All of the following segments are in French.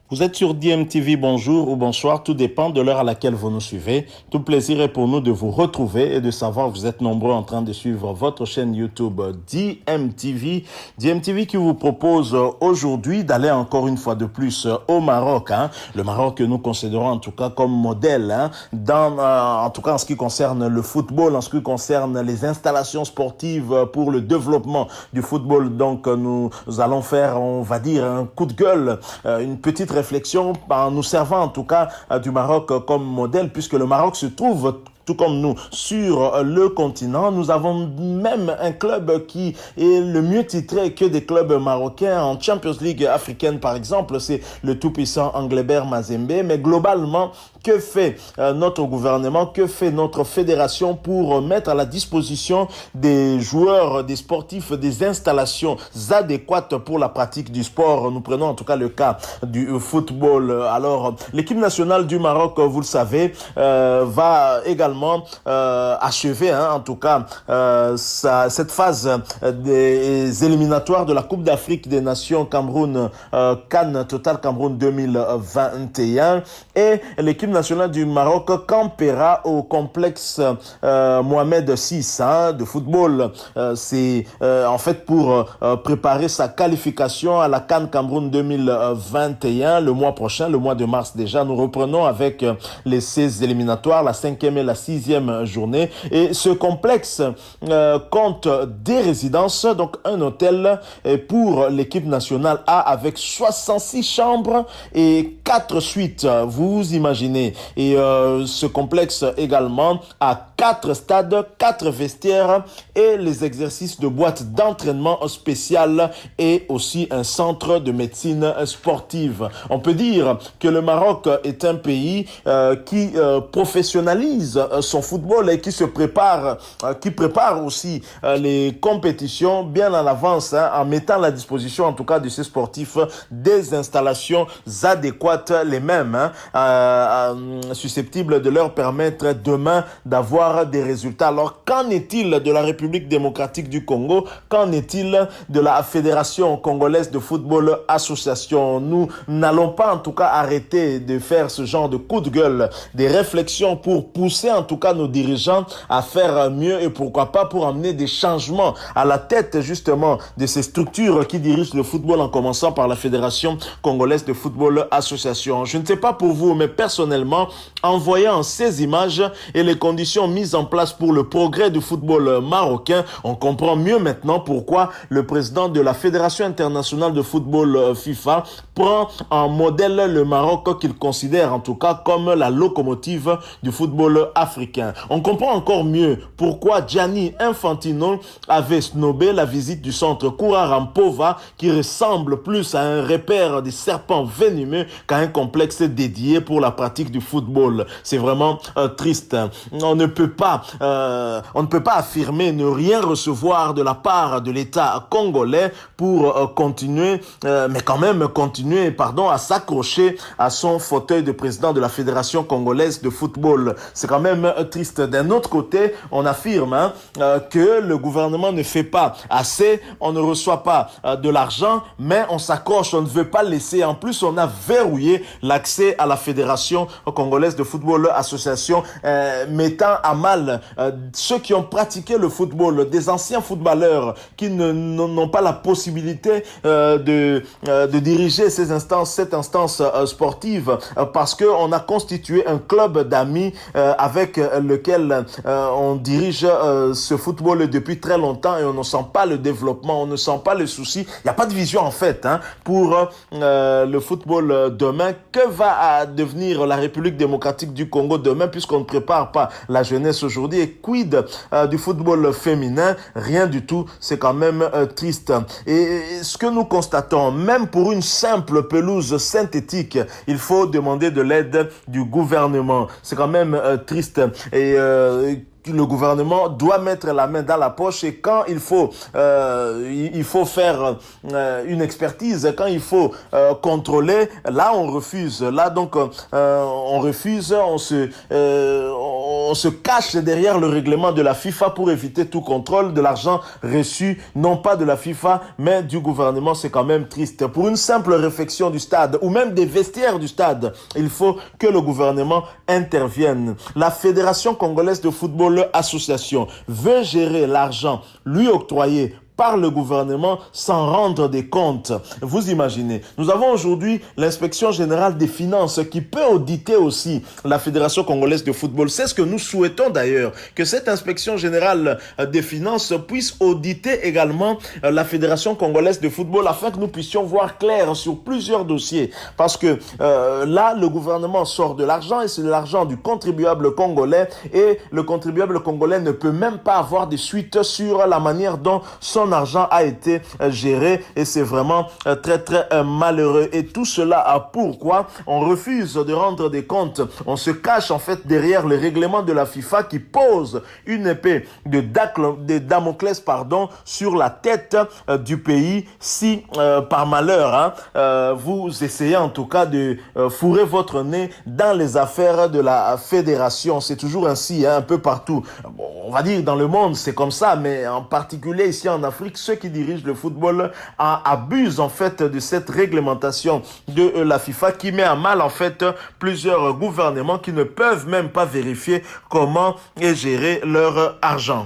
Vous êtes sur DMTV, bonjour ou bonsoir, tout dépend de l'heure à laquelle vous nous suivez. Tout plaisir est pour nous de vous retrouver et de savoir que vous êtes nombreux en train de suivre votre chaîne YouTube DMTV. DMTV qui vous propose aujourd'hui d'aller encore une fois de plus au Maroc. Le Maroc que nous considérons en tout cas comme modèle, en tout cas en ce qui concerne le football, en ce qui concerne les installations sportives pour le développement du football. Donc nous allons faire, on va dire, un coup de gueule, une petite réflexion en nous servant en tout cas du Maroc comme modèle, puisque le Maroc se trouve tout comme nous, sur le continent. Nous avons même un club qui est le mieux titré que des clubs marocains en Champions League africaine, par exemple. C'est le tout-puissant Anglebert Mazembe. Mais globalement, que fait notre gouvernement, que fait notre fédération pour mettre à la disposition des joueurs, des sportifs, des installations adéquates pour la pratique du sport? Nous prenons en tout cas le cas du football. Alors, l'équipe nationale du Maroc, vous le savez, va également achever, en tout cas, cette phase des éliminatoires de la Coupe d'Afrique des Nations Cameroun, CAN Total Cameroun 2021. Et l'équipe nationale du Maroc campera au complexe Mohamed VI de football. C'est en fait pour préparer sa qualification à la CAN Cameroun 2021 le mois prochain, le mois de mars déjà. Nous reprenons avec les 16 éliminatoires, la 5e et la 6e journée. Et ce complexe compte des résidences, donc un hôtel pour l'équipe nationale A avec 66 chambres et 4 suites. Vous imaginez. Et ce complexe également a 4 stades, 4 vestiaires et les exercices de boîte d'entraînement spéciales et aussi un centre de médecine sportive. On peut dire que le Maroc est un pays qui professionnalise son football et qui se prépare, qui prépare aussi les compétitions bien en avance, en mettant à la disposition en tout cas de ces sportifs des installations adéquates, les mêmes, susceptibles de leur permettre demain d'avoir des résultats. Alors, qu'en est-il de la République démocratique du Congo? Qu'en est-il de la Fédération congolaise de football association? Nous n'allons pas en tout cas arrêter de faire ce genre de coup de gueule, des réflexions pour pousser en tout cas nos dirigeants à faire mieux et pourquoi pas pour amener des changements à la tête justement de ces structures qui dirigent le football, en commençant par la Fédération congolaise de football association. Je ne sais pas pour vous, mais personnellement, en voyant ces images et les conditions mises en place pour le progrès du football marocain, on comprend mieux maintenant pourquoi le président de la Fédération internationale de football FIFA prend en modèle le Maroc, qu'il considère en tout cas comme la locomotive du football africain. On comprend encore mieux pourquoi Gianni Infantino avait snobé la visite du centre Koura-Rampova, qui ressemble plus à un repère des serpents venimeux qu'à un complexe dédié pour la pratique du football. C'est vraiment triste. On ne peut pas affirmer ne rien recevoir de la part de l'État congolais pour continuer, à s'accrocher à son fauteuil de président de la Fédération congolaise de football. C'est quand même triste. D'un autre côté, on affirme que le gouvernement ne fait pas assez, on ne reçoit pas de l'argent, mais on s'accroche, on ne veut pas laisser. En plus, on a verrouillé l'accès à la Fédération congolaise de football association, mettant à mal ceux qui ont pratiqué le football, des anciens footballeurs qui n'ont pas la possibilité de diriger cette instance sportive, parce qu'on a constitué un club d'amis avec lequel on dirige ce football depuis très longtemps et on ne sent pas le développement, on ne sent pas le souci. Il n'y a pas de vision en fait pour le football demain. Que va devenir la République démocratique du Congo demain, puisqu'on ne prépare pas la jeunesse aujourd'hui? Et quid du football féminin? Rien du tout. C'est quand même triste. Et ce que nous constatons, même pour une simple pelouse synthétique, il faut demander de l'aide du gouvernement. C'est quand même triste. Et le gouvernement doit mettre la main dans la poche et quand il faut faire une expertise, quand il faut contrôler, là on refuse. Là donc on refuse, on se cache derrière le règlement de la FIFA pour éviter tout contrôle de l'argent reçu, non pas de la FIFA, mais du gouvernement. C'est quand même triste. Pour une simple réfection du stade ou même des vestiaires du stade, il faut que le gouvernement intervienne. La Fédération congolaise de football association veut gérer l'argent lui octroyé par le gouvernement sans rendre des comptes. Vous imaginez, nous avons aujourd'hui l'inspection générale des finances qui peut auditer aussi la Fédération congolaise de football. C'est ce que nous souhaitons d'ailleurs, que cette inspection générale des finances puisse auditer également la Fédération congolaise de football afin que nous puissions voir clair sur plusieurs dossiers. Parce que là, le gouvernement sort de l'argent et c'est de l'argent du contribuable congolais et le contribuable congolais ne peut même pas avoir des suites sur la manière dont son argent a été géré et c'est vraiment très malheureux. Et tout cela a pourquoi on refuse de rendre des comptes. On se cache en fait derrière le règlement de la FIFA qui pose une épée de Damoclès sur la tête du pays si par malheur vous essayez en tout cas de fourrer votre nez dans les affaires de la fédération. C'est toujours ainsi un peu partout. Bon, on va dire dans le monde c'est comme ça, mais en particulier ici en Afrique, ceux qui dirigent le football abusent en fait de cette réglementation de la FIFA qui met à mal en fait plusieurs gouvernements qui ne peuvent même pas vérifier comment est géré leur argent.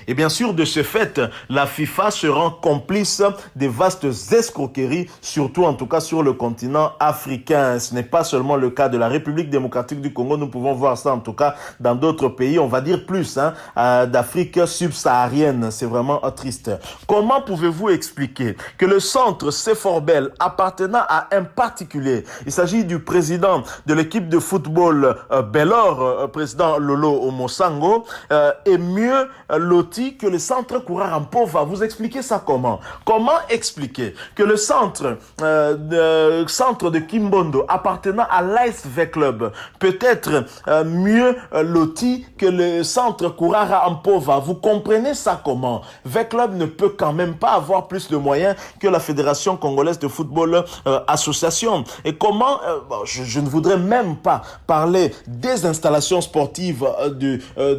Et bien sûr, de ce fait, la FIFA se rend complice des vastes escroqueries, surtout en tout cas sur le continent africain. Ce n'est pas seulement le cas de la République démocratique du Congo, nous pouvons voir ça en tout cas dans d'autres pays, on va dire plus, d'Afrique subsaharienne. C'est vraiment triste. Comment pouvez-vous expliquer que le centre Seforbel appartenant à un particulier, il s'agit du président de l'équipe de football Belor, président Lolo Omosango, est mieux loti que le centre Kourarampofa? Vous expliquez ça comment? Comment expliquer que le centre de Kimbondo appartenant à l'ASV Club peut être mieux loti que le centre Kourarampofa? Vous comprenez ça comment? V-Club ne peut quand même pas avoir plus de moyens que la Fédération congolaise de football association. Et comment, je ne voudrais même pas parler des installations sportives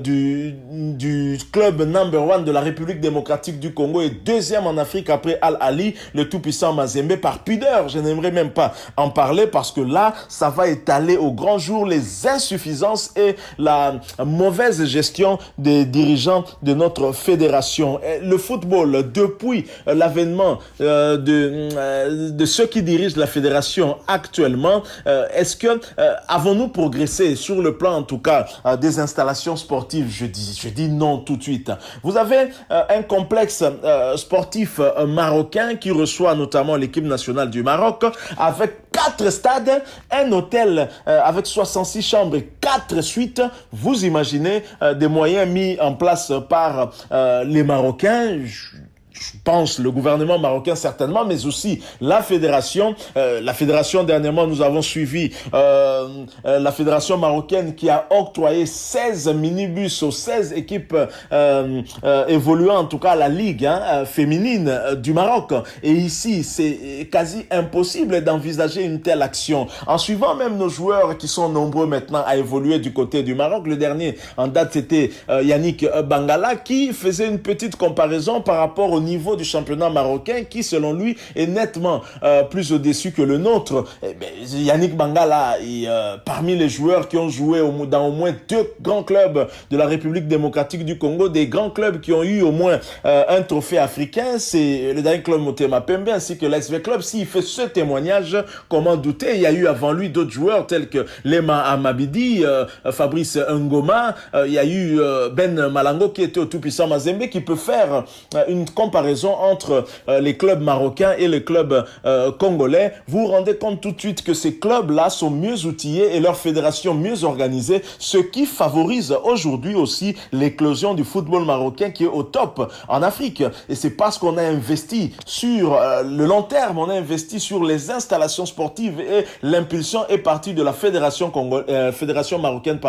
du club number one de la République démocratique du Congo et deuxième en Afrique après Al-Ali, le tout-puissant Mazembe. Par pudeur, je n'aimerais même pas en parler parce que là, ça va étaler au grand jour les insuffisances et la mauvaise gestion des dirigeants de notre fédération. Et le football, depuis l'avènement de ceux qui dirigent la fédération actuellement, est-ce que avons-nous progressé sur le plan en tout cas des installations sportives? Je dis non tout de suite. Vous avez un complexe sportif marocain qui reçoit notamment l'équipe nationale du Maroc avec 4 stades, un hôtel avec 66 chambres et 4 suites. Vous imaginez des moyens mis en place par les Marocains. Je pense le gouvernement marocain certainement, mais aussi la fédération. La fédération, dernièrement, nous avons suivi la fédération marocaine qui a octroyé 16 minibus aux 16 équipes évoluant en tout cas à la Ligue féminine du Maroc. Et ici, c'est quasi impossible d'envisager une telle action. En suivant même nos joueurs qui sont nombreux maintenant à évoluer du côté du Maroc, le dernier en date c'était Yannick Bangala qui faisait une petite comparaison par rapport au niveau du championnat marocain qui, selon lui, est nettement plus au-dessus que le nôtre. Yannick Bangala est parmi les joueurs qui ont joué dans au moins 2 grands clubs de la République démocratique du Congo, des grands clubs qui ont eu au moins un trophée africain. C'est le dernier club Motema Pembe ainsi que l'SV Club. S'il fait ce témoignage, comment douter? Il y a eu avant lui d'autres joueurs tels que Lema Amabidi, Fabrice Ngoma, il y a eu Ben Malango qui était au tout-puissant Mazembe qui peut faire une comparaison comparaison entre les clubs marocains et les clubs congolais, vous vous rendez compte tout de suite que ces clubs-là sont mieux outillés et leurs fédérations mieux organisées, ce qui favorise aujourd'hui aussi l'éclosion du football marocain qui est au top en Afrique. Et c'est parce qu'on a investi sur le long terme, on a investi sur les installations sportives et l'impulsion est partie de la fédération marocaine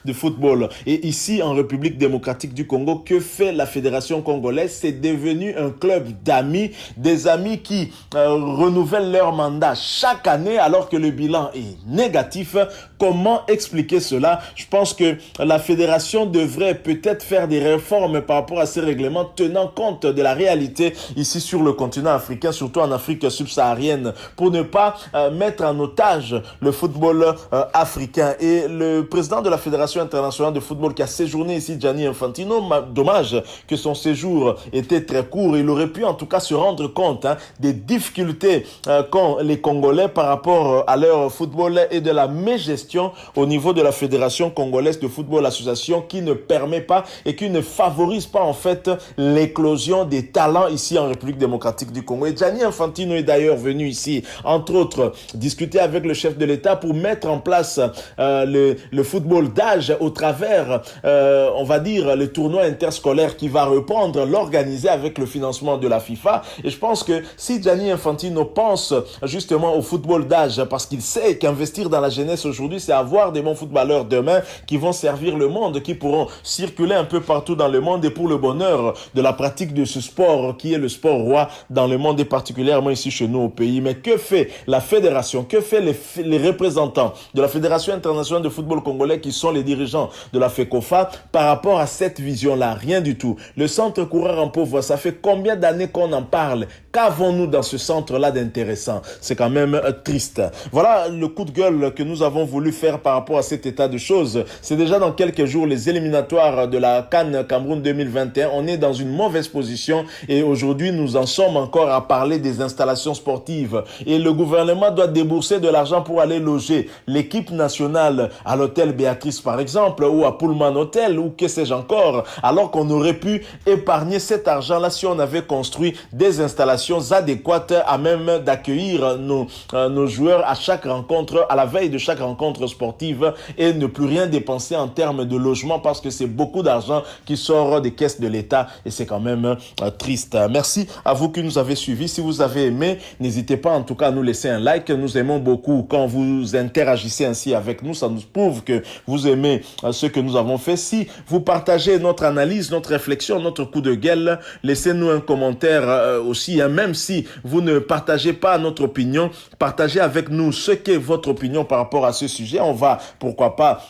de football. Et ici, en République démocratique du Congo, que fait la fédération congolaise? C'est devenu un club d'amis, des amis qui renouvellent leur mandat chaque année alors que le bilan est négatif. Comment expliquer cela? Je pense que la fédération devrait peut-être faire des réformes par rapport à ces règlements, tenant compte de la réalité ici sur le continent africain, surtout en Afrique subsaharienne, pour ne pas mettre en otage le football africain. Et le président de la Fédération internationale de football qui a séjourné ici, Gianni Infantino, dommage que son séjour était très court. Il aurait pu en tout cas se rendre compte des difficultés qu'ont les Congolais par rapport à leur football et de la mégestion au niveau de la Fédération congolaise de football association qui ne permet pas et qui ne favorise pas en fait l'éclosion des talents ici en République démocratique du Congo. Et Gianni Infantino est d'ailleurs venu ici, entre autres, discuter avec le chef de l'État pour mettre en place le football d'âge au travers, on va dire, le tournoi interscolaire qui va reprendre, l'organiser avec le financement de la FIFA. Et je pense que si Gianni Infantino pense justement au football d'âge, parce qu'il sait qu'investir dans la jeunesse aujourd'hui, c'est avoir des bons footballeurs demain qui vont servir le monde, qui pourront circuler un peu partout dans le monde et pour le bonheur de la pratique de ce sport qui est le sport roi dans le monde et particulièrement ici chez nous au pays. Mais que fait la fédération? Que fait les représentants de la Fédération internationale de football congolais qui sont les dirigeants de la FECOFA par rapport à cette vision-là? Rien du tout. Le centre coureur en pauvre, ça fait combien d'années qu'on en parle? Qu'avons-nous dans ce centre-là d'intéressant? C'est quand même triste. Voilà le coup de gueule que nous avons voulu faire par rapport à cet état de choses. C'est déjà dans quelques jours les éliminatoires de la CAN Cameroun 2021. On est dans une mauvaise position et aujourd'hui nous en sommes encore à parler des installations sportives. Et le gouvernement doit débourser de l'argent pour aller loger l'équipe nationale à l'hôtel Béatrice par exemple ou à Pullman Hotel ou que sais-je encore, alors qu'on aurait pu épargner cet argent-là si on avait construit des installations adéquates à même d'accueillir nos joueurs à chaque rencontre, à la veille de chaque rencontre sportive et ne plus rien dépenser en termes de logement parce que c'est beaucoup d'argent qui sort des caisses de l'État et c'est quand même triste. Merci à vous qui nous avez suivis. Si vous avez aimé, n'hésitez pas en tout cas à nous laisser un like. Nous aimons beaucoup quand vous interagissez ainsi avec nous. Ça nous prouve que vous aimez ce que nous avons fait. Si vous partagez notre analyse, notre réflexion, notre coup de gueule, laissez-nous un commentaire aussi. Même si vous ne partagez pas notre opinion, partagez avec nous ce qu'est votre opinion par rapport à ce sujet. On va, pourquoi pas,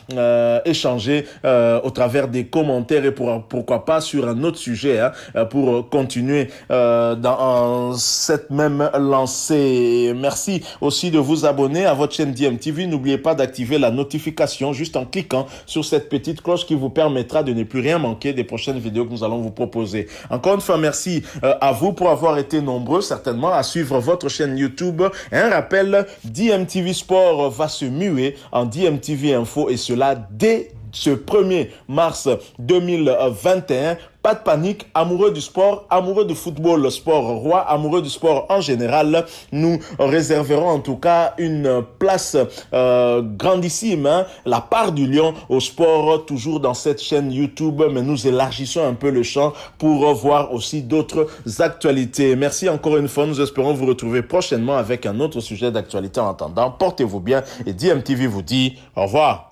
échanger au travers des commentaires et pourquoi pas sur un autre sujet pour continuer dans cette même lancée. Merci aussi de vous abonner à votre chaîne DMTV. N'oubliez pas d'activer la notification juste en cliquant sur cette petite cloche qui vous permettra de ne plus rien manquer des prochaines vidéos que nous allons vous proposer. Encore une fois, merci à vous pour avoir été nombreux certainement à suivre votre chaîne YouTube. Un rappel, DMTV Sport va se muer en DMTV Info et cela dès ce 1er mars 2021. Pas de panique, amoureux du sport, amoureux du football, le sport roi, amoureux du sport en général, nous réserverons en tout cas une place grandissime, la part du lion au sport, toujours dans cette chaîne YouTube, mais nous élargissons un peu le champ pour voir aussi d'autres actualités. Merci encore une fois, nous espérons vous retrouver prochainement avec un autre sujet d'actualité. En attendant, portez-vous bien et DMTV vous dit au revoir.